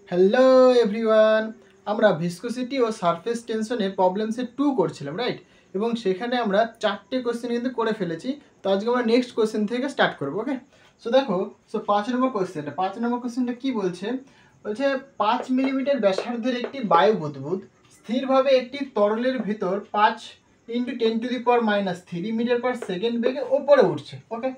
Hello everyone, আমরা viscosity ও surface টেনশনের problem set 2 করছিলাম, রাইট? এবং সেখানে আমরা 4টে কোশ্চেন কিন্তু করে ফেলেছি। তো আজকে আমরা নেক্সট কোশ্চেন থেকে স্টার্ট করবো। ওকে, সো দেখো, 5 নম্বর কোশ্চেনটা কি বলছে? বলছে 5 মিলিমিটার ব্যাসার্ধের একটি বায়ু বুদবুদ স্থিরভাবে একটি তরলের ভিতর 5 × 10⁻³ মিটার পার সেকেন্ড বেগে ওপরে উঠছে। ওকে,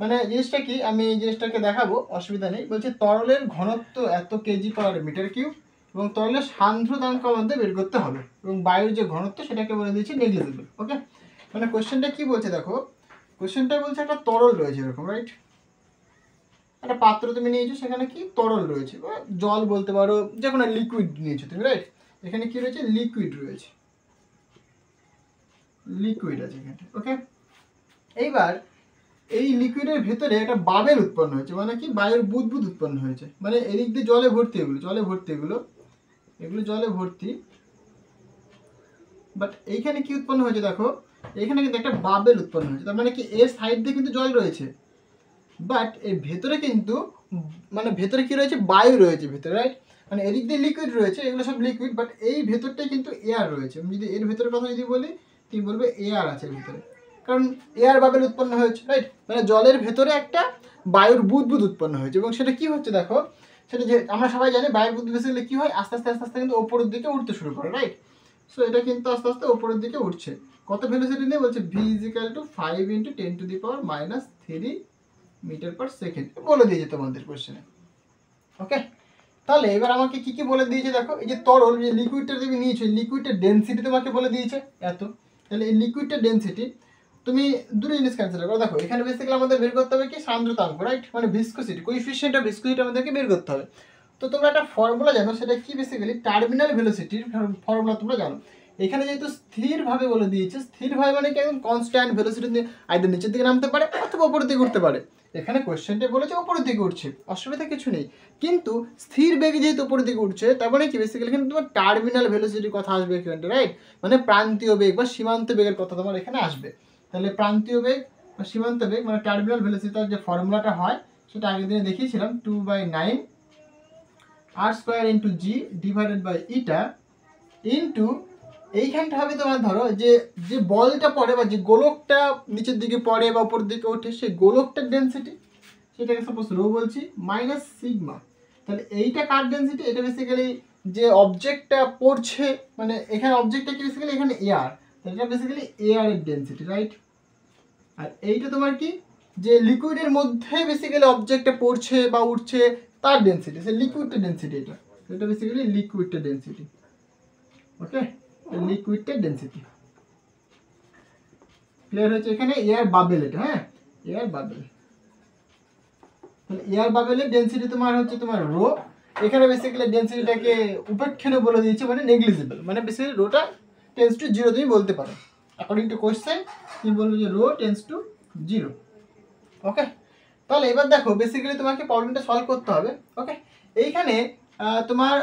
মানে জিনিসটা কি, আমি জিনিসটাকে দেখাবো, অসুবিধা নেই। বলছে তরলের ঘনত্ব এত kg/m³ এবং তরলের সান্দ্রতাঙ্ক আমাদের বের করতে হবে, এবং বায়ুর যে ঘনত্ব সেটাকে বলে দিয়েছে নেগলিজেবল। ওকে, মানে কোশ্চেনটা কি বলছে দেখো, কোশ্চেনটা বলছে একটা তরল রয়েছে এরকম, রাইট? একটা পাত্র তুমি নিয়েছো, সেখানে কি তরল রয়েছে, বা জল বলতে পারো, যে কোনো লিকুইড নিয়েছো তুমি, রাইট? এখানে কি রয়েছে? লিকুইড রয়েছে, লিকুইড আছে এখানে। ওকে, এইবার এই লিকুইডের ভেতরে একটা বাবেল উৎপন্ন হয়েছে, মানে কি বায়ুর বুদবুদ উৎপন্ন হয়েছে, মানে এদিক দিয়ে জলে ভর্তি, এগুলো জলে ভর্তি। বাট এইখানে কি উৎপন্ন হয়েছে দেখো, এখানে কিন্তু একটা বাবেল উৎপন্ন হয়েছে, তার মানে কি এর সাইড দিয়ে কিন্তু জল রয়েছে, বাট এর ভেতরে কিন্তু মানে ভেতরে কি রয়েছে? বায়ু রয়েছে ভেতরে, রাইট? মানে এদিক দিয়ে লিকুইড রয়েছে, এগুলো সব লিকুইড, বাট এই ভেতরটাই কিন্তু এয়ার রয়েছে। আমি যদি এর ভেতরের কথা যদি বলি, তুমি বলবে এয়ার আছে এর ভিতরে, কারণ এয়ার বাবেল উৎপন্ন হয়েছে, রাইট? মানে জলের ভেতরে একটা বায়ুর বুদবুদ উৎপন্ন হয়েছে, এবং সেটা কি হচ্ছে দেখো, সেটা যে আমরা সবাই জানি বায়ুর বুদবুদ বেসিক্যালি কি হয়, আস্তে আস্তে কিন্তু ওপরের দিকে উঠতে শুরু করে, রাইট? সো এটা কিন্তু আস্তে আস্তে ওপরের দিকে উঠছে। কত ভেলোসিটি নিয়ে বলছে? v = 5 × 10⁻³ মিটার পার সেকেন্ড বলে দিয়েছে তোমাদের কোশ্চেনে। ওকে, তাহলে এবার আমাকে কি কি বলে দিয়েছে দেখো, এই যে তরল, যে লিকুইডটা তুমি নিয়েছো, লিকুইডের ডেনসিটি তোমাকে বলে দিয়েছে এত। তাহলে এই লিকুইডের ডেনসিটি তুমি দুটো জিনিস কনসিডার করো। দেখো, এখানে বেসিক্যালি আমাদের বের করতে হবে কি? সান্দ্রতাঙ্ক, রাইট? মানে ভিসকোসিটি, কোএফিসিয়েন্ট অফ ভিসকোসিটি আমাদেরকে বের করতে হবে। তো তোমরা একটা ফর্মুলা জানো, সেটা কি? বেসিক্যালি টার্মিনাল ভেলোসিটির ফর্মুলা তোমরা জানো। এখানে যেহেতু স্থিরভাবে বলে দিয়েছে, স্থিরভাবে মানে কি একদম কনস্ট্যান্ট ভেলোসিটি দিয়ে আইদার নিচের দিকে নামতে পারে অথবা উপরের দিকে উঠতে পারে। এখানে কোশ্চেনটা বলেছে উপরের দিকে উঠছে, অসুবিধা কিছু নেই। কিন্তু স্থির বেগে যেহেতু উপরের দিকে উঠছে, তার মানে কি বেসিক্যালি এখানে তোমার টার্মিনাল ভেলোসিটির কথা আসবে এখানে, রাইট? মানে প্রান্তীয় বেগ বা সীমান্ত বেগের কথা তোমার এখানে আসবে। তাহলে প্রান্তীয় বেগ বা সীমান্ত বেগ মানে টার্মিনাল ভেলোসিটির যে ফর্মুলাটা হয়, সেটা আগের দিনে দেখিয়েছিলাম, 2/9 r² × g / ইটা ইন্টু এইখানটা হবে তোমার, ধরো যে যে বলটা পড়ে বা যে গোলকটা নিচের দিকে পড়ে বা উপরের দিকে ওঠে, সেই গোলকটার ডেনসিটি, সেটাকে সাপোজ রো বলছি, মাইনাস সিগমা। তাহলে এইটা কার ডেনসিটি? এটা বেসিক্যালি যে অবজেক্টটা পড়ছে, মানে এখানে অবজেক্টটা কি বেসিক্যালি এখানে এয়ার, তাহলে এটা বেসিক্যালি এয়ারের ডেনসিটি, রাইট? আর এইটা তোমার কি, যে লিকুইডের মধ্যে বেসিক্যালি অবজেক্টটা পড়ছে বা উঠছে, তার ডেনসিটি, সে লিকুইডের ডেনসিটি। এটা বেসিক্যালি লিকুইডের ডেনসিটি। ওকে, লিকুইডের ডেনসিটি ক্লিয়ার হয়েছে? এখানে এয়ার বাবেল, এটা হ্যাঁ এয়ার বাবেল। তাহলে এয়ার বাবেলের ডেনসিটি তোমার হচ্ছে তোমার রো। এখানে বেসিক্যালি ডেনসিটিটাকে উপেক্ষণীয় বলে দিয়েছে, মানে নেগলিজিবল, মানে বেসিক্যালি রোটা টেন্স টু 0 তুমি বলতে পারো। অ্যাকর্ডিং টু কোশ্চেন তুমি বলবে যে রো টেন্স টু 0। ওকে, তাহলে এবার দেখো বেসিক্যালি তোমাকে প্রবলেমটা সলভ করতে হবে। ওকে, এইখানে তোমার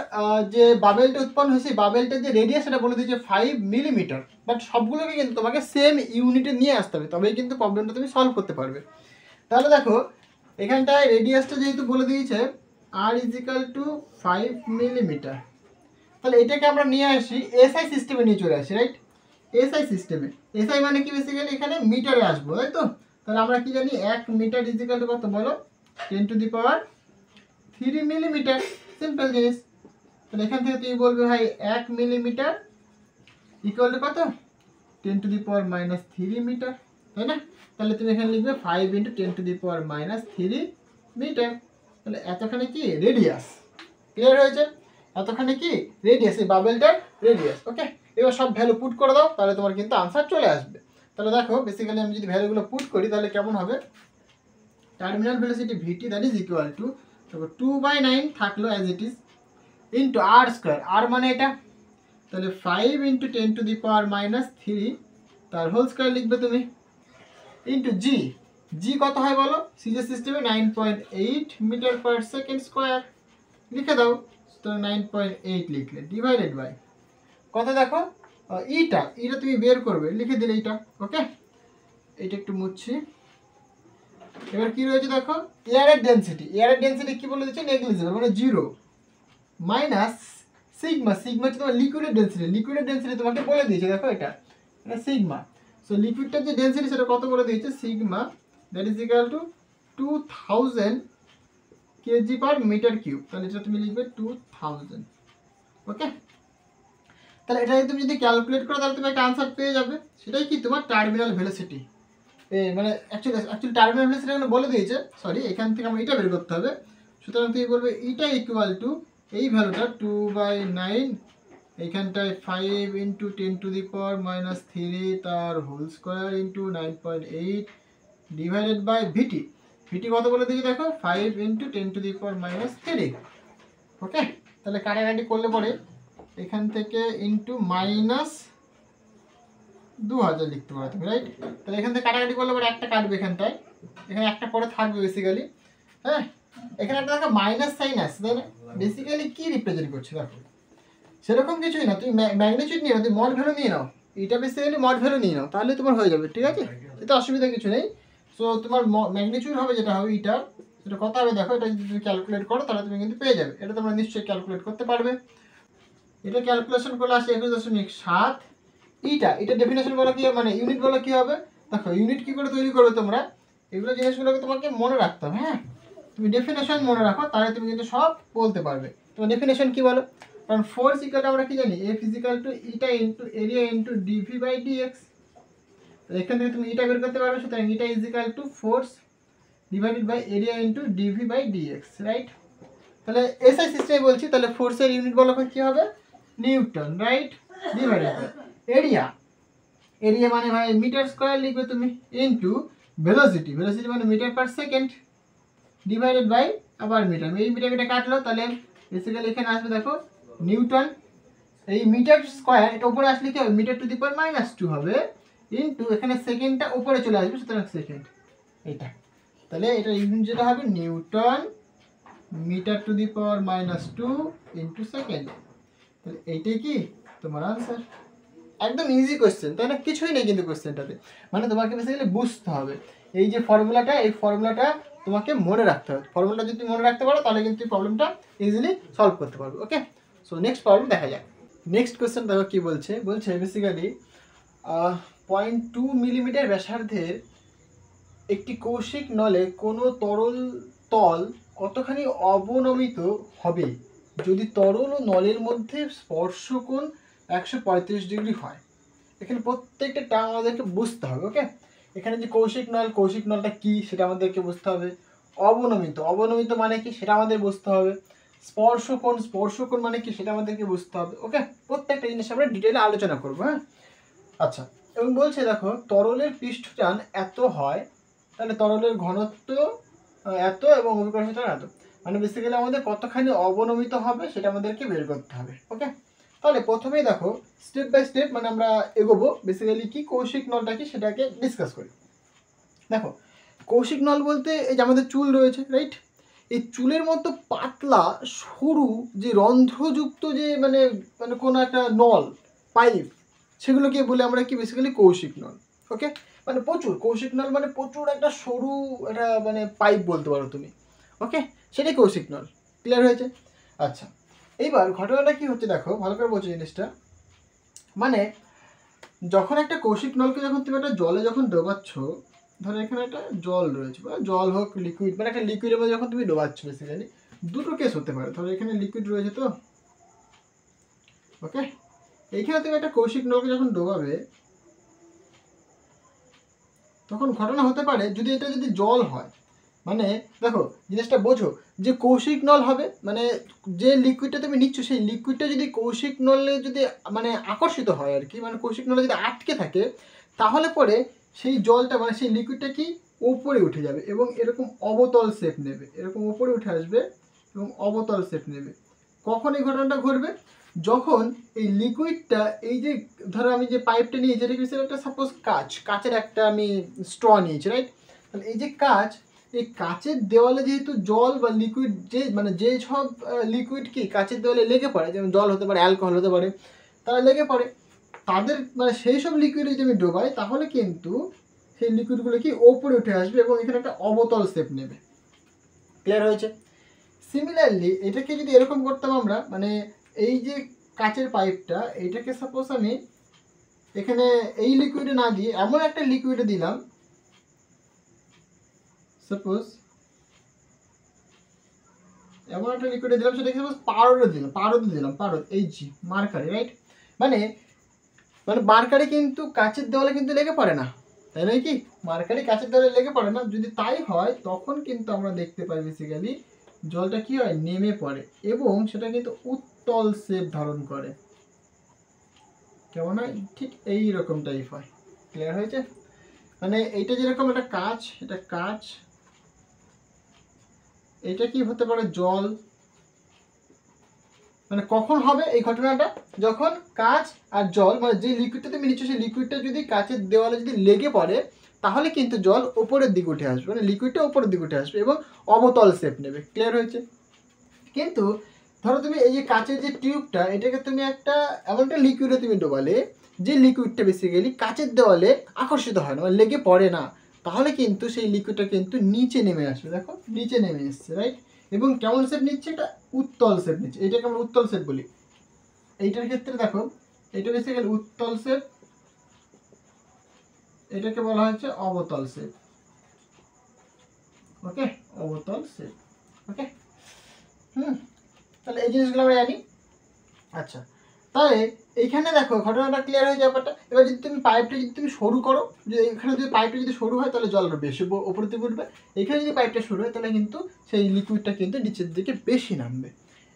যে বাবেলটা উৎপন্ন হয়েছে, বাবেলটার যে রেডিয়াস সেটা বলে দিয়েছে 5 মিলিমিটার, বাট সবগুলোকে কিন্তু তোমাকে সেম ইউনিটে নিয়ে আসতে হবে, তবেই কিন্তু প্রবলেমটা তুমি সলভ করতে পারবে। তাহলে দেখো, এখানটায় রেডিয়াসটা যেহেতু বলে দিয়েছে r = 5 মিলিমিটার, তাহলে এটাকে আমরা নিয়ে আসি এসআই সিস্টেমে, নিয়ে চলে আসি, রাইট? এসআই সিস্টেমে, এসআই মানে কি বেসিক্যালি এখানে মিটারে আসবো, তাই তো? তাহলে আমরা কি জানি, 1 মিটার = কত বলো? 10⁻³ মিলিমিটার, সিম্পল জিনিস। তাহলে এখান থেকে তুমি বলবে ভাই 1 মিলিমিটার ইকুয়াল টু কত? 10⁻³ মিটার, তাই না? তাহলে তুমি এখানে লিখবে 5 × 10⁻³ মিটার। তাহলে এতখানি কি রেডিয়াস, ক্লিয়ার হয়েছে? এতখানি কি রেডিয়াস, এই বাবেলটার রেডিয়াস। ওকে, এবার সব ভ্যালু পুট করে দাও, তাহলে তোমার কিন্তু আনসার চলে আসবে। তাহলে দেখো বেসিক্যালি আমি যদি ভ্যালুগুলো পুট করি, তাহলে কেমন হবে? Terminal velocity vt, that is equal two 2/9 থাকলো as it is, into r², আর মানে এটা, তাহলে 5 × 10⁻³ তার হোল স্কয়ার লিখবে তুমি, ইন্টু জি। জি কত হয় বলো? সিজে সিস্টেমে 9.8 মিটার পার সেকেন্ড স্কোয়ার, লিখে দাও। তো 9.8 লিখলে ডিভাইডেড বাই কত দেখো, ইটা তুমি বের করবে, লিখে দিলে এইটা। ওকে, এটা একটু মুছছি। এবার কি রয়েছে দেখো, এয়ারের ডেনসিটি কি বলে দিচ্ছে? নেগলিজিবল, মানে 0। মাইনাস সিগমা, সিগমা হচ্ছে তোমার লিকুইডের ডেন্সিটি তোমাকে বলে দিয়েছে, দেখো এটা সিগমা। সো লিকুইডটার যে ডেন্সিটি সেটা কত বলে দিয়েছে, sigma that is equal to 2000 KG per metre cube. তাহলে এটা তুমি লিখবে 2000। ওকে, তাহলে এটা তুমি যদি ক্যালকুলেট করো তাহলে তুমি একটা আনসার পেয়ে যাবে। সেটাই কি তোমার টার্মিনাল ভেলোসিটি। মানে অ্যাকচুয়ালি টার্মিনাল ভেলোসিটি এখানে বলে দিয়েছে, সরি এখান থেকে আমরা এটা বের করতে হবে। সুতরাং তুমি বলবে এটা ইকুয়াল টু এই ভ্যালুটা 2/9, এইখানটায় 5 × 10⁻³ তার whole square into 9.8 divided by VT. VT কত বলে দিয়েছি দেখো, 5 × 10⁻³ ওকে, তাহলে কাটাকাটি করলে পরে এখান থেকে ইন্টু -2000 লিখতে পারো তুমি, রাইট। তাহলে এখান থেকে কাটাকাটি করলে পরে একটা কাটবে এখানটায়, এখানে একটা পরে থাকবে বেসিক্যালি। হ্যাঁ, এখানে একটা দেখো মাইনাস সাইন আছে, তাই না? বেসিক্যালি কি রিপ্রেজেন্ট করছে দেখো, সেরকম কিছুই না, তুমি ম্যাগনিটিউড নিয়ে নাও, তুমি মড ভ্যালু নিয়ে নাও, এটা বেসিক্যালি মড ভ্যালু নিয়ে নাও, তাহলে তোমার হয়ে যাবে, ঠিক আছে? এতে অসুবিধা কিছু নেই। সো তোমার ম্যাগনিটিউড হবে যেটা হবে এটা, সেটা কত হবে দেখো, এটা যদি তুমি ক্যালকুলেট করো তাহলে তুমি কিন্তু পেয়ে যাবে। এটা তোমরা নিশ্চয়ই ক্যালকুলেট করতে পারবে। এটা ক্যালকুলেশন করলে আসে 21.7। এটা ডেফিনেশন বলা কি, মানে ইউনিট বলা কি হবে দেখো, ইউনিট কি করে তৈরি করবে তোমরা, এগুলো জিনিসগুলোকে তোমাকে মনে রাখতে হবে। হ্যাঁ, তুমি ডেফিনেশন মনে রাখো, তাহলে তুমি কিন্তু সব বলতে পারবে। তোমার ডেফিনেশন কি বলো, কারণ ফোর্স ইকুয়াল আমরা কি জানি, F equal to eta into area into dV/dx। এখান থেকে তুমি এটা বের করতে পারবে, সুতরাং eta is equal to force divided by area into dV/dx, right. তাহলে এসআই সিস্টেমে বলছি, তাহলে ফোর্সের ইউনিট বলো কি হবে, newton, right, divided by area, area মানে ভাই মিটার স্কয়ার লিখবে তুমি, ইনটু ভেলোসিটি, ভেলোসিটি মানে metre per second, divided by আবার মিটার, এই মিটার এটা কাটলো, তাহলে বেসিক্যালি এখানে আসবে দেখো নিউটন। এই মিটার স্কয়ার এটা উপরে আসলে কি হবে, মিটার টু দি পাওয়ার -2 হবে, ইনটু এখানে সেকেন্ডটা উপরে চলে আসবে, সুতরাং সেকেন্ড এটা। তাহলে এটা ইউনিট যেটা হবে newton metre to the power -2 into second. তাহলে এইটাই কি তোমার আনসার। একদম ইজি কোশ্চেন, তাই না? কিছুই নেই কিন্তু কোশ্চেনটাতে, মানে তোমাকে বেসিক্যালি বুঝতে হবে এই যে ফর্মুলাটা, এই ফর্মুলাটা তোমাকে মনে রাখতে হবে। ফর্মুলাটা যদি তুমি মনে রাখতে পারো তাহলে কিন্তু প্রবলেমটা ইজিলি সলভ করতে পারবে। ওকে, সো নেক্সট প্রবলেম দেখা যাক। নেক্সট কোশ্চেন দেখো কি বলছে, বেসিক্যালি 0.2 মিলিমিটার ব্যাসার্ধের একটি কৌশিক নলে কোনো তরল তল কতখানি অবনমিত হবে যদি তরল ও নলের মধ্যে স্পর্শকোণ 135 ডিগ্রি হয়। এখানে প্রত্যেকটা টার্ম আমাদেরকে বুঝতে হবে। ওকে, এখানে যে কৌশিক নলটা কি সেটা আমাদেরকে বুঝতে হবে, অবনমিত মানে কি সেটা আমাদের বুঝতে হবে, স্পর্শকোণ মানে কি সেটা আমাদেরকে বুঝতে হবে। ওকে, প্রত্যেকটা জিনিস আমরা ডিটেইলে আলোচনা করবো। হ্যাঁ, আচ্ছা, এবং বলছে দেখো তরলের পৃষ্ঠটান এত হয়, তাহলে তরলের ঘনত্ব এত এবং অভিকর্ষটান এত, মানে বেসিক্যালি আমাদের কতখানি অবনমিত হবে সেটা আমাদেরকে বের করতে হবে। ওকে, তাহলে প্রথমেই দেখো স্টেপ বাই স্টেপ মানে আমরা এগোবো, বেসিক্যালি কি কৌশিক নলটা কি সেটাকে ডিসকাস করি। দেখো কৌশিক নল বলতে এই যে আমাদের চুল রয়েছে, রাইট, এই চুলের মতো পাতলা সরু যে রন্ধ্রযুক্ত যে মানে মানে কোনো একটা নল পাইপ, সেগুলোকে বলে আমরা কি বেসিক্যালি কৌশিক নল। ওকে, মানে প্রচুর কৌশিক নল মানে প্রচুর একটা সরু একটা মানে পাইপ বলতে পারো তুমি। ওকে, সেটাই কৌশিক নল। ক্লিয়ার হয়েছে? আচ্ছা, এইবার ঘটনাটা কি হচ্ছে দেখো, ভালো করে বোঝো জিনিসটা। মানে যখন একটা কৌশিক নলকে যখন তুমি একটা জলে যখন ডোবাচ্ছ, ধরো এখানে একটা জল রয়েছে বা জল হোক লিকুইড, মানে একটা লিকুইডের মধ্যে যখন তুমি ডোবাচ্ছ, বেসিক্যালি দুটো কেস হতে পারে। ধরো এখানে লিকুইড রয়েছে তো, ওকে, এইখানে তুমি একটা কৌশিক নলকে যখন ডোবাবে তখন ঘটনা হতে পারে, যদি এটা যদি জল হয়, মানে দেখো জিনিসটা বোঝো, যে কৌশিক নল হবে মানে যে লিকুইডটা তুমি নিচ্ছ সেই লিকুইডটা যদি কৌশিক নলে যদি মানে আকর্ষিত হয় আর কি, মানে কৌশিক নলে যদি আটকে থাকে, তাহলে পরে সেই জলটা মানে সেই লিকুইডটা কি ওপরে উঠে যাবে এবং এরকম অবতল শেপ নেবে, এরকম ওপরে উঠে আসবে এবং অবতল শেপ নেবে। কখন এই ঘটনাটা ঘটবে, যখন এই লিকুইডটা এই যে ধরো আমি যে পাইপটা নিয়েছি, এটা কি একটা সাপোজ কাচের একটা আমি স্ট্র নিয়েছি, রাইট। তাহলে এই যে কাচ, এই কাচের দেওয়ালে যেহেতু জল বা লিকুইড যে মানে যে সব লিকুইড কি কাচের দেওয়ালে লেগে পড়ে, যেমন জল হতে পারে, অ্যালকোহল হতে পারে, তারা লেগে পড়ে, তাদের মানে সেই সব লিকুইডে যদি আমি ডোবাই তাহলে কিন্তু সেই লিকুইডগুলো কি ওপরে উঠে আসবে এবং এখানে একটা অবতল শেপ নেবে। ক্লিয়ার হয়েছে? সিমিলারলি এটাকে যদি এরকম করতাম আমরা, মানে এই যে কাচের পাইপটা, এইটাকে সাপোজ আমি এখানে এই লিকুইডে না দিয়ে এমন একটা লিকুইডে দিলাম, সাপোজ এমন একটা লিকুইডে দিলাম, সেটাকে সাপোজ পারদে দিলাম, এই জি মার্কারি, রাইট? মানে মার্কারি কিন্তু কাচের দেওয়ালে কিন্তু লেগে পড়ে না, তাই নয় কি? মার্কারি কাচের দেওয়ালে লেগে পড়ে না। যদি তাই হয় তখন কিন্তু আমরা দেখতে পাই বেসিক্যালি জলটা কি হয়, নেমে পড়ে এবং সেটা কিন্তু উত্তল শেপ ধারণ করে। কেমন হয়? ঠিক এই রকম টাইপ হয়। ক্লিয়ার হয়েছে? মানে এইটা যেরকম একটা কাঁচ, এটা কাঁচ, এটা কি হতে পারে, জল। মানে কখন হবে এই ঘটনাটা, যখন কাঁচ আর জল, মানে যে লিকুইডটা তুমি নিচ্ছ সেই লিকুইডটা যদি কাঁচের দেওয়ালে যদি লেগে পড়ে, তাহলে কিন্তু জল ওপরের দিকে উঠে আসবে, মানে লিকুইডটা ওপরের দিকে উঠে আসবে এবং অবতল শেপ নেবে। ক্লিয়ার হয়েছে? কিন্তু ধরো তুমি এই যে কাঁচের যে টিউবটা, এটাকে তুমি একটা এমন একটা লিকুইডে তুমি ডোবালে, যে লিকুইডটা বেসিক্যালি কাঁচের দেওয়ালে আকর্ষিত হয় না, মানে লেগে পড়ে না, তাহলে কিন্তু সেই লিকুইডটা কিন্তু নিচে নেমে আসবে। দেখো নিচে নেমে এসছে, রাইট? এবং কেমন শেপ নিচ্ছে, এটা উত্তল শেপ নিচ্ছে। এটাকে আমরা উত্তল শেপ বলি। এইটার ক্ষেত্রে দেখো, এটা বেসিক্যালি উত্তল শেপ, এটাকে বলা হচ্ছে অবতল শেপ। ওকে, অবতল শেপ। ওকে, তাহলে এই জিনিসগুলো আমরা জানি। আচ্ছা, তাহলে এইখানে দেখো ঘটনাটা ক্লিয়ার হয়ে ব্যাপারটা। এবার যদি তুমি পাইপটা যদি তুমি সরু করো, যে এখানে যদি পাইপটা যদি সরু হয় তাহলে জল বেশি উপর দিকে উঠবে, এখানে যদি পাইপটা সরু হয় তাহলে কিন্তু সেই লিকুইডটা কিন্তু নিচের দিকে বেশি নামবে।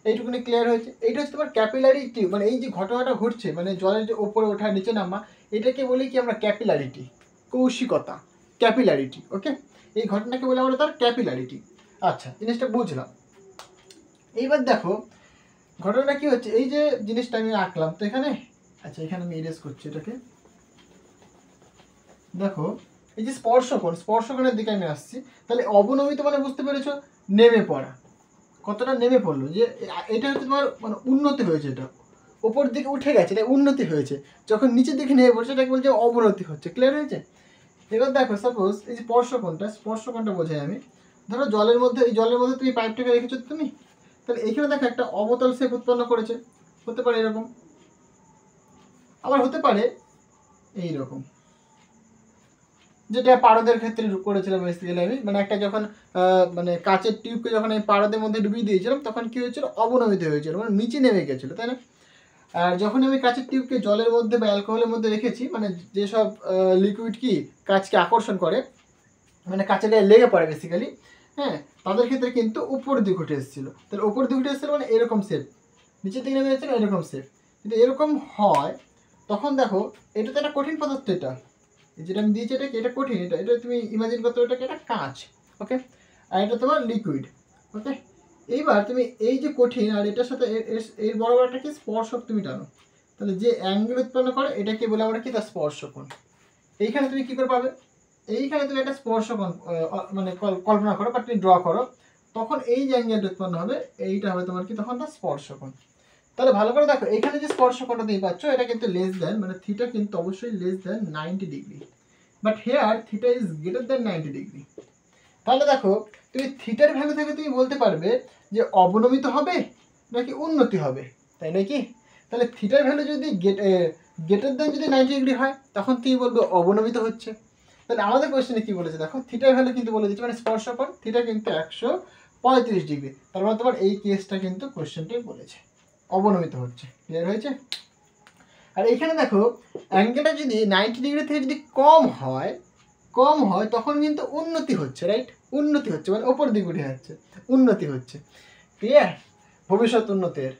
এইটুকুনি ক্লিয়ার হয়েছে। এইটা হচ্ছে তোমার ক্যাপিলারিটি, মানে এই যে ঘটনাটা ঘটছে, মানে জলের যে ওপরে ওঠা নিচে নামা, এটাকে বলি কি আমরা ক্যাপিলারিটি, কৌশিকতা, ক্যাপিলারিটি। ওকে, এই ঘটনাকে বলে আমরা তার ক্যাপিলারিটি। আচ্ছা, জিনিসটা বুঝলাম। এইবার দেখো ঘটনাটা কি হচ্ছে, এই যে জিনিসটা আমি আঁকলাম তো এখানে, আচ্ছা এখানে আমি ইরেজ করছি এটাকে। দেখো এই যে স্পর্শকোণের দিকে আমি আসছি, তাহলে অবনমিত মানে বুঝতে পেরেছো, নেমে পড়া। কতটা নেমে পড়লো, যে এটা হচ্ছে তোমার মানে উন্নতি হয়েছে, এটা ওপর দিকে উঠে গেছে, এটা উন্নতি হয়েছে। যখন নিচের দিকে নেমে পড়ছে এটাকে বলছে অবনতি হচ্ছে। ক্লিয়ার হয়েছে? এবার দেখো সাপোজ এই যে স্পর্শকোণটা বোঝাই আমি। ধরো জলের মধ্যে, এই জলের মধ্যে তুমি পাইপটাকে রেখেছো তুমি, তাহলে এখানে দেখো একটা অবতল শেপ উৎপন্ন করেছে। হতে পারে এরকম, আবার হতে পারে এইরকম, যেটা পারদের ক্ষেত্রে করেছিলাম বেসিক্যালি আমি। মানে একটা যখন মানে কাচের টিউবকে যখন আমি পারদের মধ্যে ডুবিয়ে দিয়েছিলাম, তখন কি হয়েছিল, অবনমিত হয়েছিল, মানে নিচে নেমে গেছিলো, তাই না? আর যখন আমি কাচের টিউবকে জলের মধ্যে বা অ্যালকোহলের মধ্যে রেখেছি, মানে যেসব লিকুইড কি কাচকে আকর্ষণ করে, মানে কাচের গায়ে লেগে পড়ে বেসিক্যালি, হ্যাঁ, তাদের ক্ষেত্রে কিন্তু উপর দিকে উঠে এসেছিলো। তাহলে উপর দিকে উঠে এসেছিলো মানে এরকম শেপ, নিচের দিকে নেমে এসেছিলো এরকম শেপ। যদি এরকম হয় তখন দেখো এটা তো একটা কঠিন পদার্থ, এটা যেটা আমি দিয়েছি এটাকে, এটা কঠিন, এটা এটা তুমি ইমাজিন করতে পারো এটাকে, এটা কাঁচ। ওকে, আর এটা তোমার লিকুইড। ওকে, এইবার তুমি এই যে কঠিন আর এটার সাথে এর বরাবর একটা কি স্পর্শক তুমি টানো, তাহলে যে অ্যাঙ্গেল উৎপন্ন করে এটাকে বলে আমরা কি, তার স্পর্শকোণ। এইখানে তুমি কী করে পাবে, এইখানে তুমি একটা স্পর্শকোণ মানে কল্পনা করো বা তুমি ড্র করো, তখন এই যে অ্যাঙ্গেলটা উৎপন্ন হবে এইটা হবে তোমার কি, তখন তার স্পর্শকোণ। তাহলে ভালো করে দেখো, এখানে যে স্পর্শকোণটা তুমি পাচ্ছ এটা কিন্তু লেস দেন, মানে থিটা কিন্তু অবশ্যই less than 90 degree, but here theta is greater than 90 degree. তাহলে দেখো তুমি থিটার ভ্যালু থেকে তুমি বলতে পারবে যে অবনমিত হবে নাকি উন্নতি হবে, তাই নাকি? তাহলে থিটার ভ্যালু যদি গ্রেটার দেন যদি 90 ডিগ্রি হয়, তখন তুমি বলবে অবনমিত হচ্ছে। তাহলে আমাদের কোয়েশ্চেনে কি বলেছে দেখো, থিটার ভ্যালু কিন্তু বলে দিচ্ছে, মানে স্পর্শকোণ থিটা কিন্তু 135 ডিগ্রি। তার মানে তোমার এই কেসটা কিন্তু কোয়েশ্চেনটাই বলেছে অবনমিত হচ্ছে। ক্লিয়ার হয়েছে? আর এইখানে দেখো অ্যাঙ্গেলটা যদি 90 ডিগ্রি থেকে যদি কম হয় তখন কিন্তু উন্নতি হচ্ছে, রাইট? উন্নতি হচ্ছে মানে ওপর দিকে উঠে যাচ্ছে, উন্নতি হচ্ছে। ক্লিয়ার? ভবিষ্যৎ উন্নতির।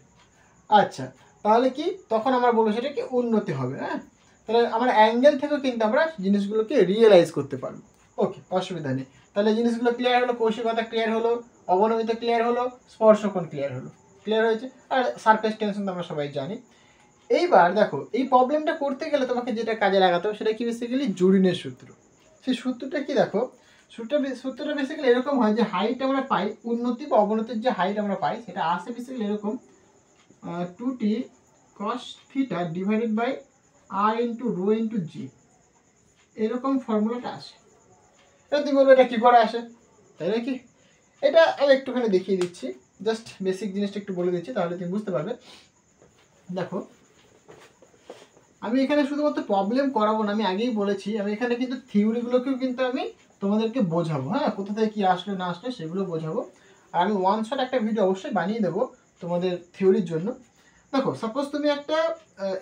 আচ্ছা, তাহলে কি তখন আমরা বলবো সেটা কি উন্নতি হবে। হ্যাঁ, তাহলে আমরা অ্যাঙ্গেল থেকেও কিন্তু আমরা জিনিসগুলোকে রিয়েলাইজ করতে পারবো। ওকে, অসুবিধা নেই। তাহলে জিনিসগুলো ক্লিয়ার হলো, কৌশিকতা ক্লিয়ার হলো, অবনমিত ক্লিয়ার হলো, স্পর্শকোণ ক্লিয়ার হলো। ক্লিয়ার হয়েছে? আর সারফেস টেনশন তো আমরা সবাই জানি। এইবার দেখো এই প্রবলেমটা করতে গেলে তোমাকে যেটা কাজে লাগাতে হবে সেটা কি, বেসিক্যালি জুরিনের সূত্র। সেই সূত্রটা কি দেখো, সূত্রটা বেসিক্যালি এরকম হয় যে হাইট আমরা পাই, উন্নতি বা অবনতির যে হাইট আমরা পাই সেটা আসে বেসিক্যালি এরকম 2t cos theta divided by r into rho into g, এরকম ফর্মুলাটা আসে। এবার তুমি বলবে এটা কী করে আসে, তাই নাকি? এটা আমি একটুখানি দেখিয়ে দিচ্ছি। জাস্ট বেসিক জিনিসটা একটু বলে দিচ্ছি, তাহলে তুমি বুঝতে পারবে। দেখো আমি এখানে শুধুমাত্র প্রবলেম করাবো না, আমি আগেই বলেছি আমি এখানে কিন্তু থিওরিগুলোকেও কিন্তু আমি তোমাদেরকে বোঝাবো, হ্যাঁ, কোথা থেকে কী আসলে না আসলে সেগুলো বোঝাবো। আর আমি ওয়ান শট একটা ভিডিও অবশ্যই বানিয়ে দেবো তোমাদের থিওরির জন্য। দেখো সাপোজ তুমি একটা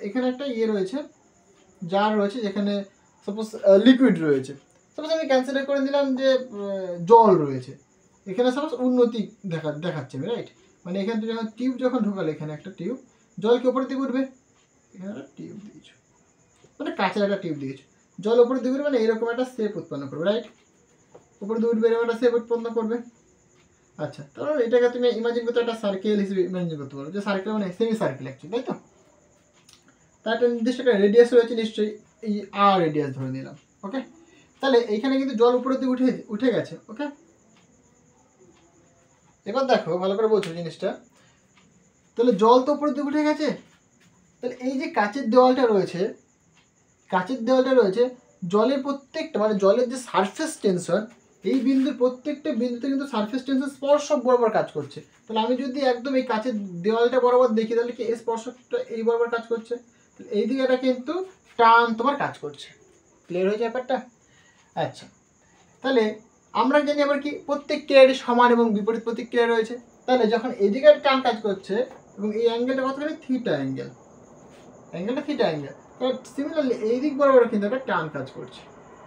এখানে একটা ইয়ে রয়েছে, জার রয়েছে, যেখানে সাপোজ লিকুইড রয়েছে। সাপোজ আমি কনসিডার করে নিলাম যে জল রয়েছে, এখানে সাপোজ উন্নতি দেখাচ্ছে আমি, রাইট। মানে এখানে তুমি যখন টিউব যখন ঢোকালে, এখানে একটা টিউব, জল কি ওপরের দিকে উঠবে, এখানে একটা টিউব দিয়েছো, মানে কাঁচের একটা টিউব দিয়েছো, জল উপরের দিকে উঠবে, মানে এরকম একটা শেপ উৎপন্ন করবে, রাইট। উপরে দিকে উঠবে, এরকম একটা শেপ উৎপন্ন করবে। আচ্ছা, তাহলে এটাকে তুমি ইমাজিন করতে একটা সার্কেল হিসেবে ইমাজিন করতে পারো, যে সার্কেল মানে সেমি সার্কেল অ্যাকচুয়ালি, তাই তো। তার একটা নির্দিষ্ট একটা রেডিয়াস রয়েছে নিশ্চয়ই, এই আর রেডিয়াস ধরে নিলাম, ওকে। তাহলে এইখানে কিন্তু জল উপরের দিকে উঠে গেছে, ওকে। এবার দেখো ভালো করে বলছো জিনিসটা, তাহলে জল তো উপরের দিকে উঠে গেছে, তাহলে এই যে কাচের দেওয়ালটা রয়েছে, জলের প্রত্যেকটা মানে জলের যে সারফেস টেনশন, এই বিন্দুর প্রত্যেকটা বিন্দুতে কিন্তু সারফেস টেনশন স্পর্শক বরাবর কাজ করছে। তাহলে আমি যদি একদম এই কাচের দেওয়ালটা বরাবর দেখি, তাহলে কি এই স্পর্শকটা এই বরাবর কাজ করছে, তাহলে এই দিকেটা কিন্তু টান তোমার কাজ করছে। ক্লিয়ার হয়েছে ব্যাপারটা? আচ্ছা, তাহলে আমরা জানি আবার কি প্রত্যেক ক্রিয়ারই সমান এবং বিপরীত প্রতিক্রিয়া রয়েছে। তাহলে যখন এদিকে টান কাজ করছে এবং এই অ্যাঙ্গেলটা কতখানি, থিটা অ্যাঙ্গেলটা থিটা অ্যাঙ্গেল, তাহলে সিমিলারলি এই দিক বরাবর কিন্তু একটা টান কাজ করছে,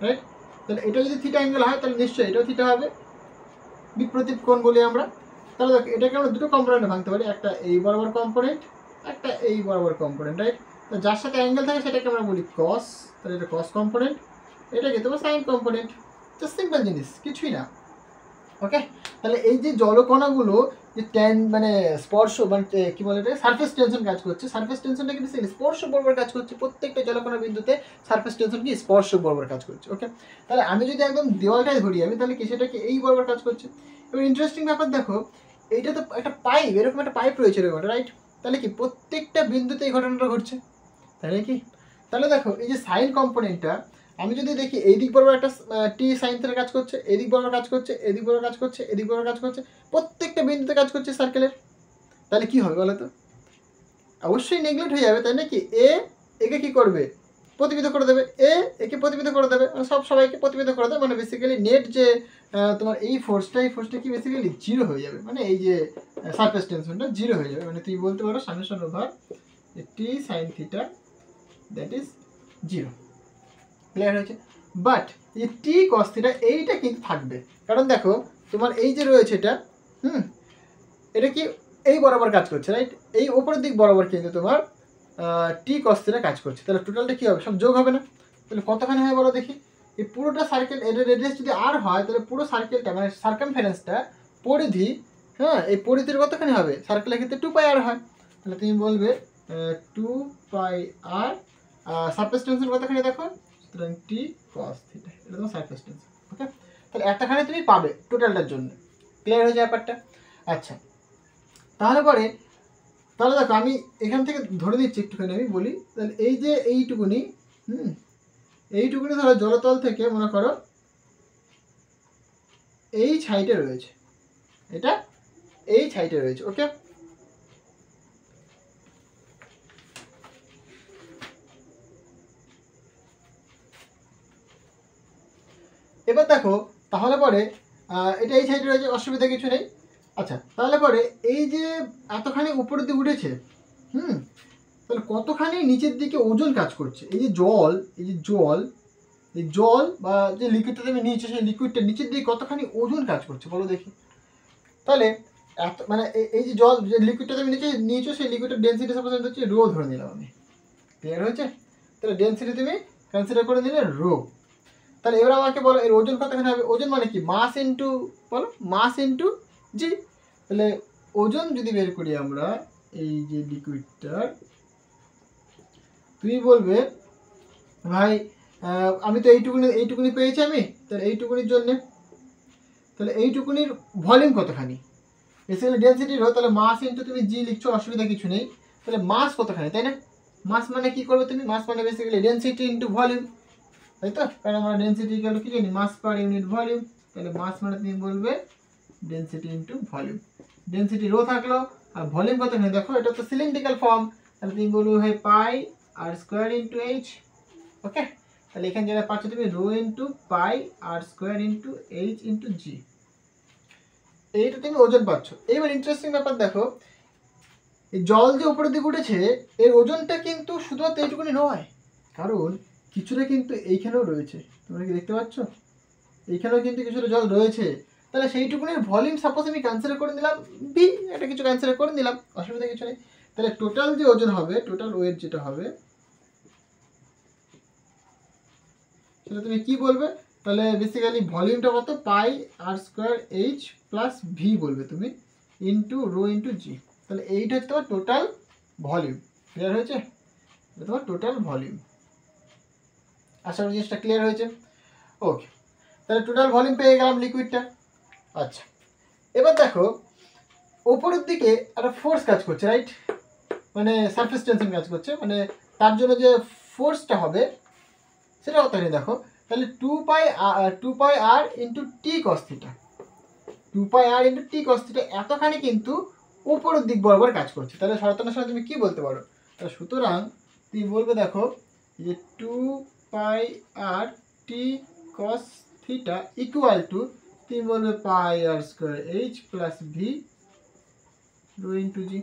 রাইট। তাহলে এটা যদি থিটা অ্যাঙ্গেল হয়, তাহলে নিশ্চয়ই এটাও থিটা হবে, বিপরীত কোণ বলি আমরা। তাহলে দেখো এটাকে আমরা দুটো কম্পোনেন্টে ভাঙতে পারি, একটা এই বরাবর কম্পোনেন্ট, একটা এই বরাবর কম্পোনেন্ট, রাইট। তো যার সাথে অ্যাঙ্গেল থাকে সেটাকে আমরা বলি কস, তাহলে এটা কস কম্পোনেন্ট, এটাকে তোমার সাইন কম্পোনেন্ট। জাস্ট সিম্পল জিনিস, কিছুই না, ওকে। তাহলে এই যে জলকণাগুলো যে মানে স্পর্শ মানে কি বলে এটা, সারফেস টেনশন কাজ করছে, সারফেস টেনশনটা কি বেসিক্যালি স্পর্শ বরাবর কাজ করছে, প্রত্যেকটা জলকণা বিন্দুতে সারফেস টেনশন কি স্পর্শ বরাবর কাজ করছে, ওকে। তাহলে আমি যদি একদম দেওয়ালটাই ধরি আমি, তাহলে কি সেটা কি এই বরাবর কাজ করছে। এবার ইন্টারেস্টিং ব্যাপার দেখো, এইটা তো একটা পাইপ, এরকম একটা পাইপ রয়েছে এরকম, রাইট। তাহলে কি প্রত্যেকটা বিন্দুতে এই ঘটনাটা ঘটছে, তাহলে কি, তাহলে দেখো এই যে সাইন কম্পোনেন্টটা আমি যদি দেখি, এই দিক বরাবর একটা টি সাইন থিটা কাজ করছে, এদিক বরাবর কাজ করছে, এদিক বরাবর কাজ করছে, এদিক বরাবর কাজ করছে, প্রত্যেকটা বিন্দুতে কাজ করছে সার্কেলের, তাহলে কি হবে বলো তো? অবশ্যই নেগলেক্ট হয়ে যাবে, তাই না কি, একে কি করবে, প্রতিবিধ করে দেবে, একে প্রতিবিধ করে দেবে, মানে সবাইকে প্রতিবিধ করে দেবে, মানে বেসিক্যালি নেট যে তোমার এই ফোর্সটা কি বেসিক্যালি জিরো হয়ে যাবে, মানে এই যে সারফেস টেনশনটা জিরো হয়ে যাবে, মানে তুমি বলতে পারো summation over T sine theta that is zero. Clear হয়েছে? বাট এই টি কস থিটা এইটা কিন্তু থাকবে, কারণ দেখো তোমার এই যে রয়েছে এটা, এটা কি এই বরাবর কাজ করছে, রাইট। এই ওপরের দিক বরাবর কিন্তু তোমার টি কস থিটা কাজ করছে, তাহলে টোটালটা কী হবে, সব যোগ হবে না? তাহলে কতখানি হয় বলো দেখি, এই পুরোটা সার্কেল, এর রেডিয়াস যদি আর হয়, তাহলে পুরো সার্কেলটা মানে সার্কামফারেন্সটা, পরিধি, হ্যাঁ, এই পরিধির কতখানি হবে, সার্কেলের ক্ষেত্রে 2π r হয়, তাহলে তুমি বলবে 2π r, সারফেস টেনশন কতখানি দেখো, সুতরাং টি কস থিটা, এটা তোমার সারফেস টেনশন, ওকে। তাহলে এতখানি তুমি পাবে টোটালটার জন্য। ক্লিয়ার হয়ে যায় ব্যাপারটা? আচ্ছা, তাহলে দেখো আমি এখান থেকে ধরে নিচ্ছি একটুখানি, আমি বলি, তাহলে এই যে এইটুকুনি, এইটুকুনি ধরো জলতল থেকে মনে করো এই সাইডে রয়েছে, এটা এই সাইডে রয়েছে, ওকে। এবার দেখো তাহলে পরে এটা এই সাইডে রয়েছে, অসুবিধা কিছু নেই। আচ্ছা, তাহলে পরে এই যে এতখানি উপরের দিকে উঠেছে, তাহলে কতখানি নিচের দিকে ওজন কাজ করছে, এই যে জল বা যে লিকুইডটা তুমি নিয়েছো, সেই লিকুইডটা নিচের দিকে কতখানি ওজন কাজ করছে বলো দেখি। তাহলে এত মানে এই যে জল যে লিকুইডটা তুমি নিয়েছো সেই লিকুইডের ডেন্সিটি সাপোজ হচ্ছে রো ধরে নিলাম আমি। ক্লিয়ার হয়েছে? তাহলে ডেন্সিটি তুমি কনসিডার করে নিলে রো। তাহলে এবার আমাকে বলো এর ওজন কতখানি হবে? ওজন মানে কি, মাস ইন্টু, বলো মাস ইন্টু জি। তাহলে ওজন যদি বের করি আমরা এই যে লিকুইডটার, তুমি বলবে ভাই আমি তো এইটুকুনি পেয়েছি আমি, তাহলে এইটুকুনির জন্যে, তাহলে এইটুকুনির ভলিউম কতখানি, বেসিক্যালি ডেন্সিটির হয়, তাহলে মাস ইন্টু তুমি জি লিখছো, অসুবিধা কিছু নেই। তাহলে মাস কতখানি, তাই না? মাস মানে কি করবে তুমি, মাস মানে বেসিক্যালি ডেন্সিটি ইন্টু ভলিউম, তাই তো, কারণ আমরা ডেন্সিটি ইকুয়াল কি জানি, মাস পার ইউনিট ভলিউম। তাহলে মাস মানে তুমি বলবে density into volume. Density rho থাকলো, আর ভলিউম কত নেই দেখো, এটা তো সিলিন্ড্রিক্যাল ফর্ম, তাহলে তুমি বলবে ভাই পাই আর স্কোয়ার ইন্টু এইচ। ওকে, তাহলে এখানে যেটা পাচ্ছ তুমি রো ইন্টু পাই r square into H into জি, এইটা তুমি ওজন পাচ্ছ। এইবার ইন্টারেস্টিং ব্যাপার দেখো, এই জল যে উপরের দিকে উঠেছে এর ওজনটা কিন্তু শুধুমাত্র এইটুকুনি নয়, কারণ কিছুটা কিন্তু এইখানেও রয়েছে, তোমরা কি দেখতে পাচ্ছ, এইখানেও কিন্তু কিছুটা জল রয়েছে। তাহলে সেইটুকুনির ভলিউম সাপোজ আমি কনসিডার করে নিলাম বি, এটা কিছু কনসিডার করে নিলাম, অসুবিধা কিছু নেই। তাহলে টোটাল যে ওজন হবে, টোটাল ওয়েট যেটা হবে সেটা তুমি কি বলবে, তাহলে বেসিক্যালি ভলিউমটা কত, পাই r square h plus V বলবে তুমি, ইন্টু রো ইন্টু জি। তাহলে এইটা হচ্ছে তোমার টোটাল ভলিউম। ক্লিয়ার হয়েছে? এটা তোমার টোটাল ভলিউম। আশা করি জিনিসটা ক্লিয়ার হয়েছে। ওকে, তাহলে টোটাল ভলিউম পেয়ে গেলাম লিকুইডটা। আচ্ছা, এবার দেখো ওপরের দিকে একটা ফোর্স কাজ করছে, রাইট, মানে সারফেস টেনশন কাজ করছে, মানে তার জন্য যে ফোর্সটা হবে সেটা কত নেই দেখো, তাহলে টু পাই আর into T cos theta, 2πr into T cos theta এতখানি কিন্তু উপরের দিক বরাবর কাজ করছে। তাহলে শরতের সময় তুমি কি বলতে পারো, তাহলে সুতরাং তুমি বলবে দেখো যে 2πr t cos theta equal to, তুমি বলবে pi r square h plus v rho into g.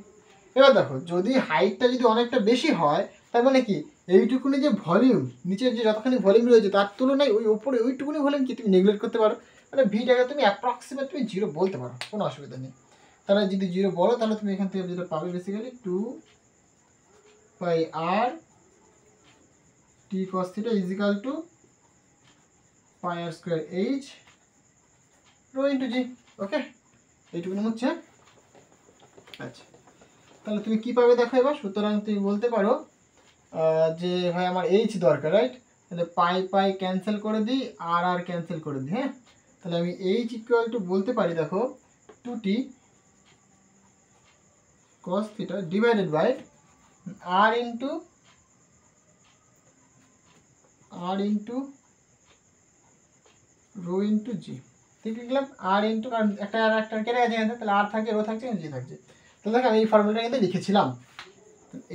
এবার দেখো যদি হাইটটা যদি অনেকটা বেশি হয়, তার মানে কি এইটুকুনি যে ভলিউম, নিচের যে যতখানি ভলিউম রয়েছে তার তুলনায় ওই উপরে ওইটুকুনি ভলিউম কি তুমি নেগলেক্ট করতে পারো, মানে ভিটাকে তুমি অ্যাপ্রক্সিমেট তুমি জিরো বলতে পারো, কোনো অসুবিধা নেই। তাহলে যদি জিরো বলো তাহলে তুমি এখান থেকে যেটা পাবে basically 2πr t cos theta is equal two পাই r square H rho into জি। ওকে, এইটুকুনি হচ্ছে। আচ্ছা, তাহলে তুমি কি পাবে দেখো এবার, সুতরাং তুমি বলতে পারো যে ভাই আমার এইচ দরকার, রাইট, তাহলে পাই পাই ক্যান্সেল করে দিই আর আর ক্যান্সেল করে দিই, হ্যাঁ, তাহলে আমি এইচ ইকুয়াল টু বলতে পারি দেখো 2t cos theta divided by r into rho into g. ঠিক লিখলাম আর ইন্টু, কারণ একটা আর একটা কেটে গেছে এখানে, তাহলে আর থাকে, রো থাকছে, জি থাকছে। তাহলে দেখো আমি এই ফর্মুলাটা কিন্তু লিখেছিলাম,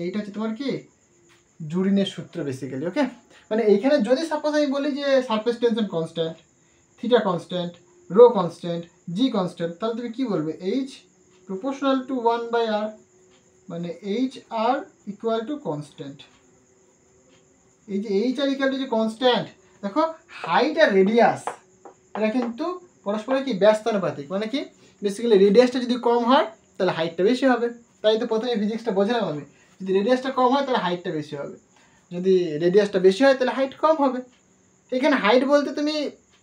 এইটা হচ্ছে তোমার কি জুরিনের সূত্র বেসিক্যালি। ওকে, মানে এইখানে যদি সাপোজ আমি বলি যে surface tension constant, theta constant, rho constant, g constant, তাহলে তুমি কি বলবে এইচ প্রপোর্শনাল টু 1/r, মানে h r equal to constant. এই যে এইচ আর ইকুয়াল টু যে কনস্ট্যান্ট, দেখো হাইট আর রেডিয়াস এটা কিন্তু পরস্পরের কি ব্যস্তানুপাতিক, মানে কি বেসিক্যালি রেডিয়াসটা যদি কম হয় তাহলে হাইটটা বেশি হবে। তাই তো প্রথমে ফিজিক্সটা বোঝালাম আমি, যদি রেডিয়াসটা কম হয় তাহলে হাইটটা বেশি হবে, যদি রেডিয়াসটা বেশি হয় তাহলে হাইট কম হবে। এখানে হাইট বলতে তুমি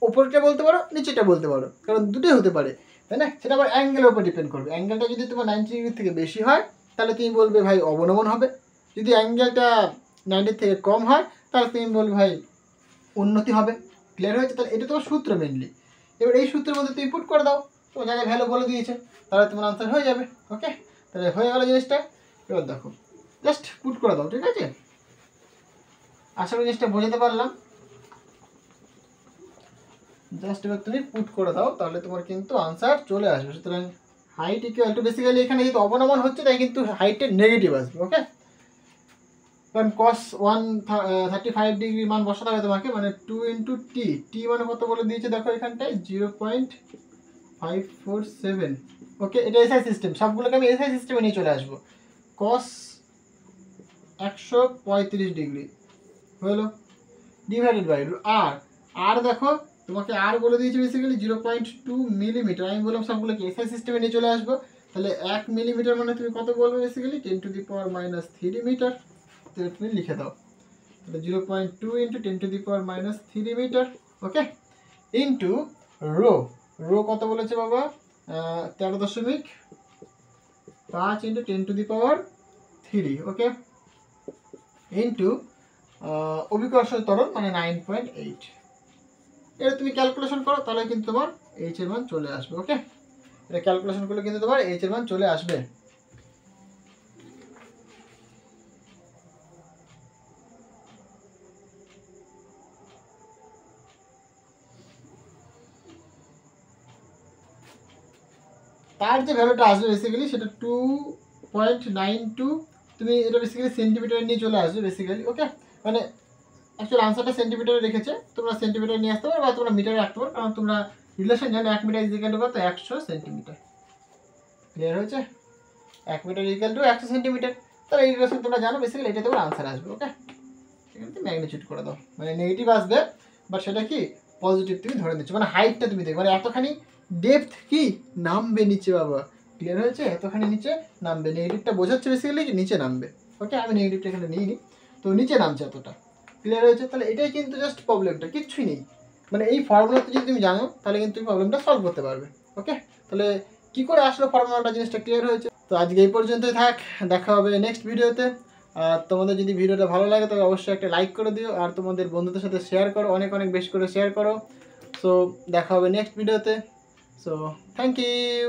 উপরটা বলতে পারো, নিচেটা বলতে পারো, কারণ দুটোই হতে পারে, তাই না? সেটা আবার অ্যাঙ্গেলের উপর ডিপেন্ড করবে। অ্যাঙ্গেলটা যদি তোমার 90 ডিগ্রি থেকে বেশি হয় তাহলে তুমি বলবে ভাই অবনমন হবে, যদি অ্যাঙ্গেলটা 90 থেকে কম হয় তাহলে তুমি বলবে ভাই উন্নতি হবে। ক্লিয়ার হয়েছে? তাহলে এটা তোমার সূত্র মেনলি। এবার এই সূত্রের মধ্যে তুমি পুট করে দাও, তোমার জায়গায় ভ্যালু বলে দিয়েছে, তাহলে তোমার আনসার হয়ে যাবে। ওকে, তাহলে হয়ে গেল জিনিসটা। এবার দেখো জাস্ট পুট করে দাও, ঠিক আছে? আশা করি জিনিসটা বোঝাতে পারলাম। জাস্ট এবার তুমি পুট করে দাও, তাহলে তোমার কিন্তু আনসার চলে আসবে। সুতরাং হাইট ইকুয়াল টু, বেসিক্যালি এখানে যেহেতু অবনমন হচ্ছে তাই কিন্তু হাইটের নেগেটিভ আসবে। ওকে, কারণ cos 135 ডিগ্রি মান বসাতে হবে তোমাকে, মানে 2 ইন্টু টি, টি মানে কত বলে দিয়েছে দেখো এখানটায় 0.547। ওকে, এটা এসআই সিস্টেম, সবগুলোকে আমি এসআই সিস্টেমে নিয়ে চলে আসবো। cos 135 ডিগ্রি হলো ডিভাইডেড বাই আর, আর দেখো তোমাকে আর বলে দিয়েছে বেসিক্যালি 0.2 মিলিমিটার, আমি বললাম সবগুলোকে এসআই সিস্টেমে নিয়ে চলে আসবো। তাহলে 1 মিলিমিটার মানে তুমি কত বলবে বেসিক্যালি 10⁻³ মিটার, তুমি লিখে দাও। তাহলে 0.2 ইন্টু 10⁻³ মিটার। ওকে, ইন্টু রো, রো কত বলেছে বাবা 13.5 ইন্টু 10⁻³ ওকে, ইন্টু অভিকর্ষজ ত্বরণ মানে 9.8। এটা তুমি ক্যালকুলেশন করো তাহলে কিন্তু তোমার এইচ এর মান চলে আসবে। ওকে, এটা ক্যালকুলেশন করলে কিন্তু তোমার এইচ এর মান চলে আসবে। তার যে ভ্যালুটা আসবে বেসিক্যালি সেটা 2.92, তুমি এটা বেসিক্যালি সেন্টিমিটারে নিয়ে চলে আসবে বেসিক্যালি। ওকে, মানে অ্যাকচুয়াল আনসারটা সেন্টিমিটারে রেখেছে, তোমরা সেন্টিমিটারে নিয়ে আসতে পারো বা তোমরা মিটারে রাখতে পারো, কারণ তোমরা রিলেশন জানো 1 মিটার ইজ ইকুয়াল টু কত, 100 সেন্টিমিটার। ক্লিয়ার হয়েছে? 1 মিটার ইকুয়াল টু 100 সেন্টিমিটার, তাহলে এই রিলেশন তোমরা জানো, বেসিক্যালি এটা তোমার আনসার আসবে। ওকে, এখানে তুমি ম্যাগনিটিউড করে দাও, মানে নেগেটিভ আসবে বাট সেটা কি পজিটিভ তুমি ধরে নিচ্ছ, মানে হাইটটা তুমি দেখো, মানে এতখানি ডেপথ কি নামবে নিচে বাবা। ক্লিয়ার হয়েছে? এতখানি নিচে নামবে, নেগেটিভটা বোঝাচ্ছে বেসিক্যালি কি নিচে নামবে। ওকে, আমি নেগেটিভটা এখানে নিইনি, তো নিচে নামছে এতটা। ক্লিয়ার হয়েছে? তাহলে এটাই কিন্তু জাস্ট প্রবলেমটা, কিচ্ছুই নেই। মানে এই ফর্মুলাতে যদি তুমি জানো তাহলে কিন্তু তুমি প্রবলেমটা সলভ করতে পারবে। ওকে, তাহলে কি করে আসলো ফর্মুলাটা, জিনিসটা ক্লিয়ার হয়েছে? তো আজকে এই পর্যন্তই থাক, দেখা হবে নেক্সট ভিডিওতে। আর তোমাদের যদি ভিডিওটা ভালো লাগে তবে অবশ্যই একটা লাইক করে দিও, আর তোমাদের বন্ধুদের সাথে শেয়ার করো, অনেক অনেক বেশি করে শেয়ার করো। সো দেখা হবে নেক্সট ভিডিওতে। So thank you.